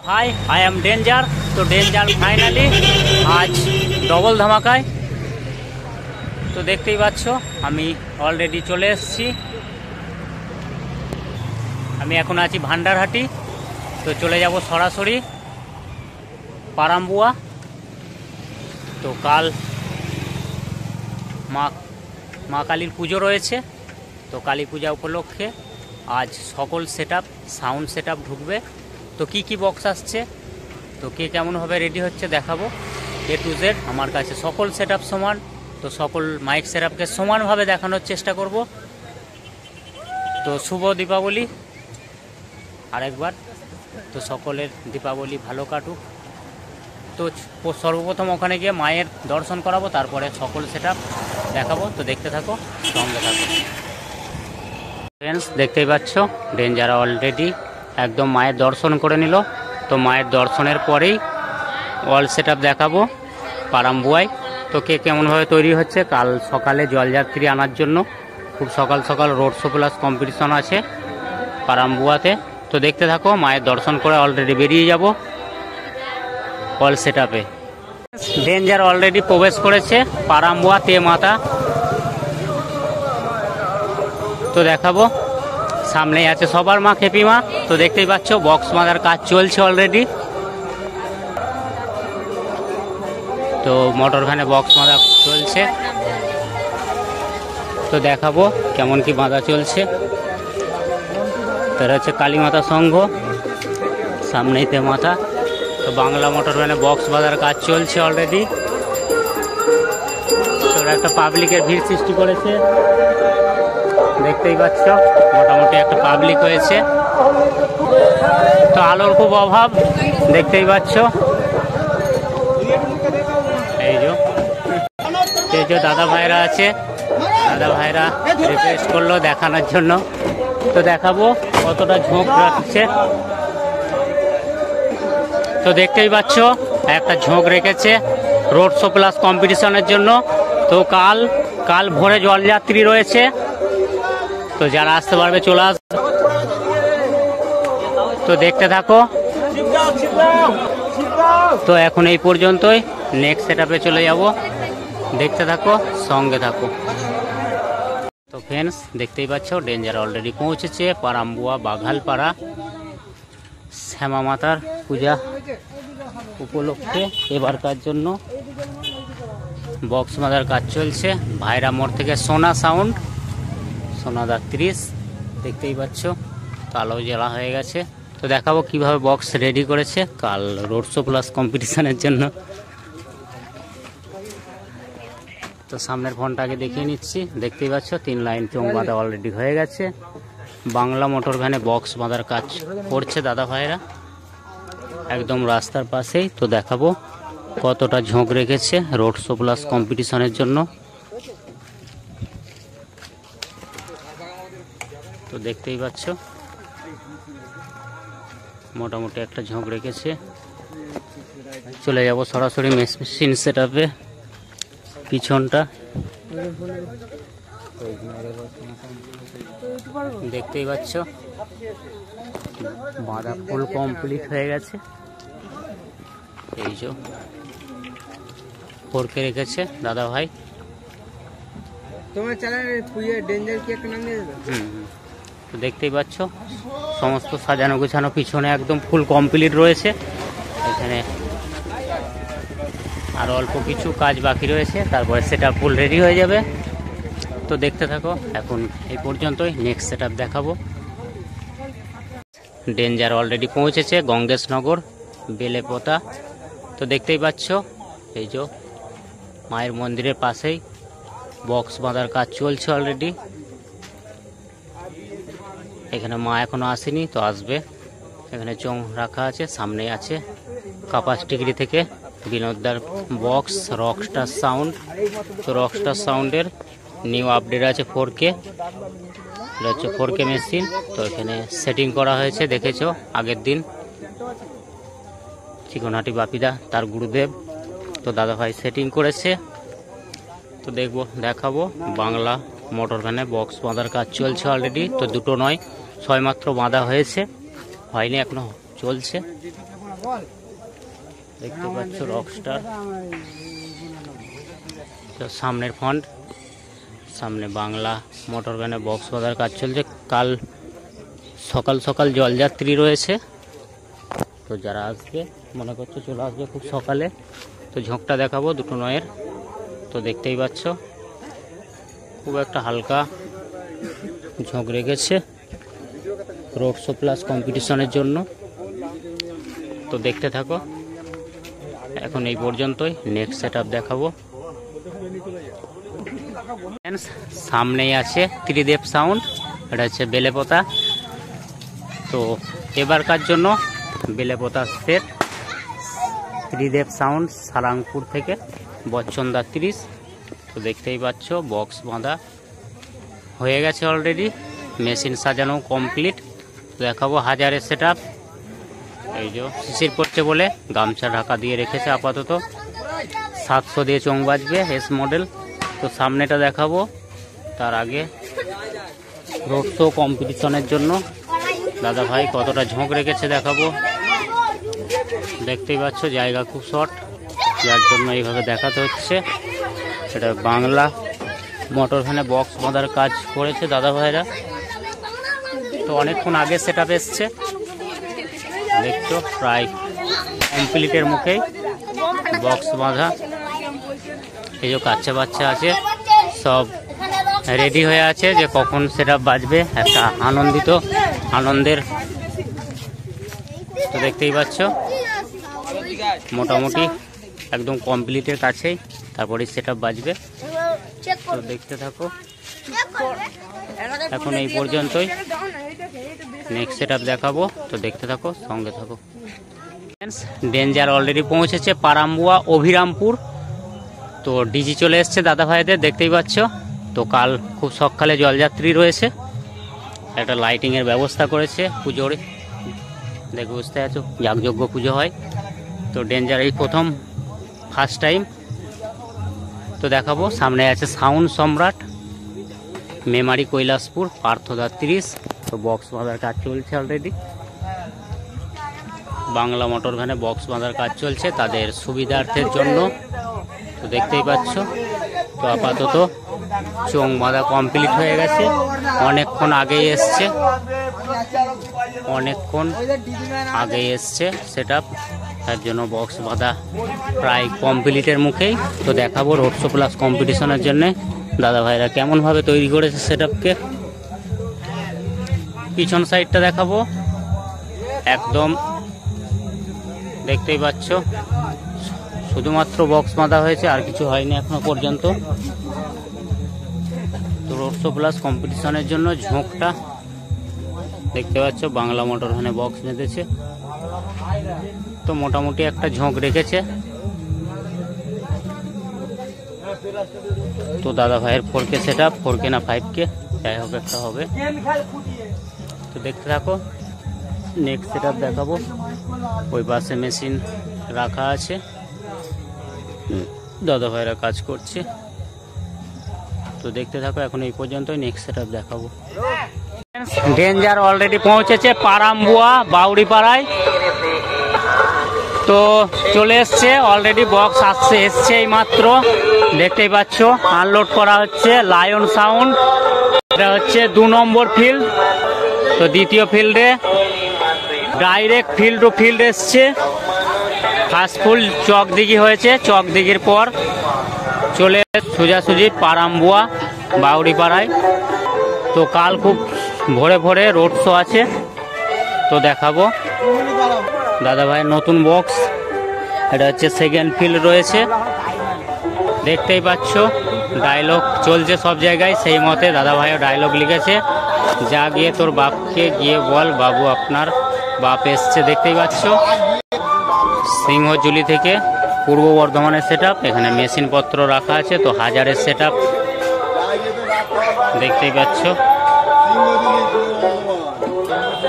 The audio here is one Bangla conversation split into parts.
High, I am danger. তো ডেঞ্জার ফাইনালি আজ ডবল ধামাকায়। তো দেখতেই পাচ্ছ আমি অলরেডি চলে এসেছি। আমি এখন আছি ভান্ডারহাটি। তো চলে যাব সরাসরি পারাম্বুয়া। তো কাল মা কালীর পুজো রয়েছে। তো কালী পূজা উপলক্ষে আজ সকল সাউন্ড সেট আপ ঢুকবে। তো কি বক্স আসছে, তো কে কেমনভাবে রেডি হচ্ছে দেখাবো। A to Z আমার কাছে সকল সেট আপ সমান। তো সকল মাইক সেট আপকে সমানভাবে দেখানোর চেষ্টা করব। তো শুভ দীপাবলি আরেকবার। তো সকলের দীপাবলি ভালো কাটুক। তো সর্বপ্রথম ওখানে গিয়ে মায়ের দর্শন করাবো, তারপরে সকল সেট আপ দেখাবো। তো দেখতে থাকো, সঙ্গে থাকো। ফ্রেন্ডস দেখতেই পাচ্ছ ডেঞ্জার অলরেডি একদম মায়ের দর্শন করে নিল। তো মায়ের দর্শনের পরেই অল সেট আপ দেখাবো পারাম্বুয়ায়। তো কে কেমনভাবে তৈরি হচ্ছে, কাল সকালে জলযাত্রী আনার জন্য খুব সকাল সকাল রোড শো প্লাস কম্পিটিশন আছে পারাম্বুয়াতে। তো দেখতে থাকো, মায়ের দর্শন করে অলরেডি বেরিয়ে যাব অল সেট আপে। ডেঞ্জার অলরেডি প্রবেশ করেছে পারাম্বুয়া তে মাতা। তো দেখাবো, সামনেই আছে সবার মা খেপি মা। তো দেখতেই পাচ্ছ বক্স বাঁধার কাজ চলছে অলরেডি। তো মোটর ভ্যানে বক্স বাঁধা চলছে। তো দেখাবো কেমন কি বাঁধা চলছে। তার হচ্ছে কালী মাতা সংঘ, সামনেইতে মাথা। তো বাংলা মোটর ভ্যানে বক্স বাঁধার কাজ চলছে অলরেডি। তো একটা পাবলিকের ভিড় সৃষ্টি করেছে, দেখতেই পাচ্ছ মোটামুটি একটা পাবলিক হয়েছে। তো আলোর খুব অভাব, দেখতেই পাচ্ছ। এই যে দাদা ভাইরা আছে, দাদা ভাইরা রিকোয়েস্ট করলো দেখানোর জন্য। তো দেখাবো কতটা ঝোঁক রাখছে। তো দেখতেই পাচ্ছ একটা ঝোঁক রেখেছে রোড শো প্লাস কম্পিটিশনের জন্য। তো কাল ভোরে জলযাত্রী রয়েছে। তো যারা আসতে পারবে চলে আসবে। তো দেখতে থাকো। তো এখন এই পর্যন্তই, নেক্সট সেট আপে চলে যাব। দেখতে থাকো, সঙ্গে থাকো। তো ফ্রেন্ডস দেখতেই পাচ্ছ ডেঞ্জার অলরেডি পৌঁছেছে পারাম্বুয়া বাঘালপাড়া শ্যামা মাতার পূজা উপলক্ষে। এবারকার জন্য বক্স মাদার কাজ চলছে। ভাইরা মোড় থেকে সোনা সাউন্ড, সোনাদা 30 দেখতেই পাচ্ছ। কালো জ্বালা হয়ে গেছে। তো দেখাবো কিভাবে বক্স রেডি করেছে কাল রোড শো প্লাস কম্পিটিশনের জন্য। তো সামনের ফোনটাকে দেখিয়ে নিচ্ছি, দেখতেই পাচ্ছ 3 লাইন চোখ বাঁধা অলরেডি হয়ে গেছে। বাংলা মোটর ভ্যানে বক্স বাঁধার কাজ করছে দাদা ভাইরা একদম রাস্তার পাশেই। তো দেখাবো কতটা ঝোঁক রেখেছে রোড শো প্লাস কম্পিটিশনের জন্য। তো দেখতেই পাচ্ছ মোটামুটি একটা ঝোঁক রেখেছে। চলে যাব সরাসরি মেশিন সেট আপে। পিছনটা দেখতেই পাচ্ছ বাঁধা ফুল কমপ্লিট হয়ে গেছে। এই যে ফোরকে রেখেছে দাদা ভাই। তোমার চ্যানেলে পুজো ডেঞ্জার কি একটা নাম দিয়ে দেবে। তো দেখতেই পাচ্ছ সমস্ত সাজানো গোছানো পিছনে একদম ফুল কমপ্লিট রয়েছে। এখানে আর অল্প কিছু কাজ বাকি রয়েছে, তারপরে সেটা ফুল রেডি হয়ে যাবে। তো দেখতে থাকো, এখন এই পর্যন্তই, নেক্সট সেট আপ দেখাবো। ডেঞ্জার অলরেডি পৌঁছেছে গঙ্গেশনগর বেলেপোতা। তো দেখতেই পাচ্ছ এই যে মায়ের মন্দিরের পাশেই বক্স বাঁধার কাজ চলছে অলরেডি। এখানে মা এখনো আসেনি, তো আসবে। এখানে চোং রাখা আছে, সামনে আছে কাপাস ডিগ্রি থেকে বিনোদার বক্স রকস্টার সাউন্ড। তো রকস্টার সাউন্ডের নিউ আপডেট আছে 4K, এটা হচ্ছে 4K মেশিন। তো এখানে সেটিং করা হয়েছে, দেখেছো আগের দিন চিকনহাটি বাপিদা তার গুরুদেব। তো দাদা ভাই সেটিং করেছে। তো দেখাবো বাংলা মোটর ভ্যানে বক্স বাঁধার কাজ চলছে অলরেডি। তো দুটো নয়, 6 মাত্র বাঁধা হয়েছে, হয়নি এখনো, চলছে। দেখতে পাচ্ছ রকস্টার। তো সামনের ফ্রন্ট, সামনে বাংলা মোটর ভ্যানে বক্স বাঁধার কাজ চলছে। কাল সকাল সকাল জলযাত্রী রয়েছে, তো যারা আসবে মনে করছে চলে আসবে খুব সকালে। তো ঝোঁকটা দেখাবো দুটো নয়ের। তো দেখতেই পাচ্ছ খুব একটা হালকা ঝোঁক রেখেছে রোড শো প্লাস কম্পিটিশনের জন্য। তো দেখতে থাকো, এখন এই পর্যন্তই, নেক্সট সেট আপ দেখাবো। সামনেই আছে ত্রিদেব সাউন্ড, এটা হচ্ছে বেলেপোতা। তো এবারকার জন্য বেলেপোতা সেট ত্রিদেব সাউন্ড সারাংপুর থেকে, বচ্চনদা 30। তো দেখতেই পাচ্ছ বক্স বাঁধা হয়ে গেছে অলরেডি, মেশিন সাজানো কমপ্লিট। দেখাবো হাজারের সেট আপ। এই যে শিশির পড়ছে বলে গামছা ঢাকা দিয়ে রেখেছে আপাতত। 700 দিয়ে চোং বাজবে, এস মডেল। তো সামনেটা দেখাবো, তার আগে রোড শো কম্পিটিশনের জন্য দাদা ভাই কতটা ঝোঁক রেখেছে দেখাবো। দেখতেই পাচ্ছ জায়গা খুব শর্ট, যার জন্য এইভাবে দেখাতে হচ্ছে। এটা বাংলা মোটর ভ্যানে বক্স বাঁধার কাজ করেছে দাদা ভাইরা। তো অনেকক্ষণ আগে সেট আপ এসছে, দেখছো প্রায় কমপ্লিটের মুখেই বক্স বাঁধা। এই যে বাচ্চা বাচ্চা আছে, সব রেডি হয়ে আছে যে কখন সেট আপ বাজবে, একটা আনন্দের। তো দেখতেই পাচ্ছ মোটামুটি একদম কমপ্লিটের কাছেই, তারপরে সেট আপ বাজবে। তো দেখতে থাকো, এখন এই পর্যন্তই, নেক্সট সেট আপ দেখাবো। তো দেখতে থাকো, সঙ্গে থাকো। ডেঞ্জার অলরেডি পৌঁছেছে পারাম্বুয়া অভিরামপুর। তো ডিজি চলে এসছে দাদা ভাইদের, দেখতেই পাচ্ছ। তো কাল খুব সকালে জলযাত্রী রয়েছে, একটা লাইটিংয়ের ব্যবস্থা করেছে পুজোর, দেখে বুঝতে পারছো যাগযজ্ঞ পুজো হয়। তো ডেঞ্জার এই প্রথম ফার্স্ট টাইম। তো দেখাবো, সামনে আছে সাউন্ড সম্রাট মেমারি কৈলাসপুর পার্থদা 30। তো বক্স বাঁধার কাজ চলছে অলরেডি, বাংলা মোটর ভ্যানে বক্স বাঁধার কাজ চলছে তাদের সুবিধার্থের জন্য। তো দেখতেই পাচ্ছ, তো আপাতত চোং বাঁধা কমপ্লিট হয়ে গেছে, অনেকক্ষণ আগেই এসছে সেট আপ, তার জন্য বক্স বাঁধা প্রায় কমপ্লিটের মুখেই। তো দেখাবো রোড শো প্লাস কম্পিটিশনের জন্য দাদা ভাইরা কেমনভাবে তৈরি করেছে সেট আপকে। পিছন সাইডটা দেখাবো, একদম দেখতেই পাচ্ছ শুধুমাত্র বক্স বাঁধা হয়েছে, আর কিছু হয়নি এখনো পর্যন্ত। তো রোড শো প্লাস কম্পিটিশনের জন্য ঝোঁকটা দেখতে পাচ্ছ, বাংলা মোটর ভ্যানে বক্স বেঁধেছে। তো মোটামুটি একটা ঝোঁক রেখেছে। তো দাদা ভাইয়ের 4K সেট আপ, 4K না 5K যাই হোক একটা হবে। তো দেখতে থাকো, নেক্সট সেট আপ দেখাবো। ওই পাশে মেশিন রাখা আছে, দাদা ভাইরা কাজ করছে। তো দেখতে থাকো, এখন এই পর্যন্তই, নেক্সট সেট আপ দেখাবো। ডেঞ্জার অলরেডি পৌঁছেছে পারাম্বুয়া বাউড়িপাড়ায়। তো চলে এসছে অলরেডি, বক্স এসছে এই মাত্র, দেখতেই পাচ্ছ আনলোড করা হচ্ছে। লায়ন সাউন্ড, এটা হচ্ছে 2 নম্বর ফিল্ড। তো দ্বিতীয় ফিল্ডে ডাইরেক্ট ফিল্ড টু ফিল্ড এসছে। ফার্স্ট ফুল চকদিঘি হয়েছে, চকদিঘির পর চলে সোজাসুজি পারাম্বুয়া বাউড়িপাড়ায়। তো কাল খুব ভোরে ভোরে রোড শো আছে, তো দেখাবো দাদা ভাই নতুন বক্স। এটা হচ্ছে সেকেন্ড ফিল্ড রয়েছে, দেখতেই পাচ্ছ ডায়লগ চলছে সব জায়গায়, সেই মতে দাদা ভাইও ডায়লগ লিখেছে, যা গিয়ে তোর বাপকে গিয়ে বল বাবু আপনার বাপ এসছে। দেখতেই পাচ্ছ সিংহজুলি থেকে পূর্ব বর্ধমানের সেট আপ, এখানে মেশিনপত্র রাখা আছে। তো হাজারের সেট আপ দেখতেই পাচ্ছ।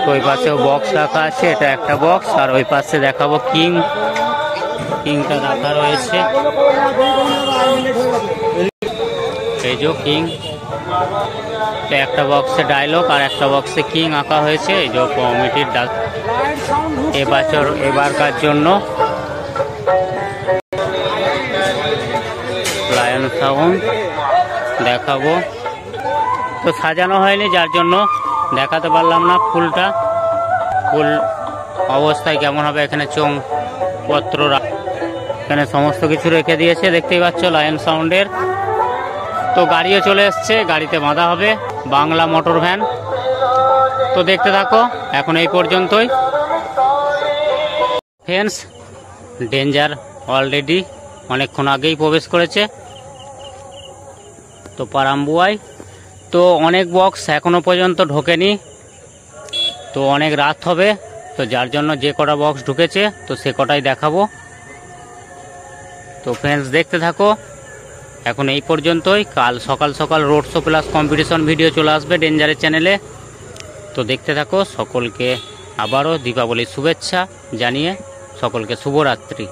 তো ওই পাশেও বক্স রাখা আছে, এটা একটা বক্স। আর ওই পাশে দেখাবো কিংটা রাখা রয়েছে, এই যে কিং। তো একটা বক্সে ডায়লগ আর একটা বক্সে কিং আঁকা হয়েছে, এই যে কমিটির এবারকার জন্য লায়ন সাউন্ড দেখাবো। তো সাজানো হয়নি, যার জন্য দেখাতে পারলাম না ফুলটা, ফুল অবস্থায় কেমন হবে। এখানে চোং পত্র, এখানে সমস্ত কিছু রেখে দিয়েছে, দেখতেই পাচ্ছ লায়ন সাউন্ডের। তো গাড়িও চলে এসছে, গাড়িতে বাঁধা হবে, বাংলা মোটর ভ্যান। তো দেখতে থাকো, এখন এই পর্যন্তই ফ্রেন্ডস। ডেঞ্জার অলরেডি অনেকক্ষণ আগেই প্রবেশ করেছে তো পারাম্বুয়ায়। তো অনেক বক্স এখনো পর্যন্ত ঢোকেনি, তো অনেক রাত হবে, তো যার জন্য যে কটা বক্স ঢুকেছে তো সে কটাই দেখাবো। তো ফ্রেন্ডস দেখতে থাকো, এখন এই পর্যন্তই। কাল সকাল সকাল road show plus competition video চলে আসবে ডেঞ্জারের চ্যানেলে। তো দেখতে থাকো। সকলকে আবারও দীপাবলির শুভেচ্ছা জানিয়ে সকলকে শুভরাত্রি।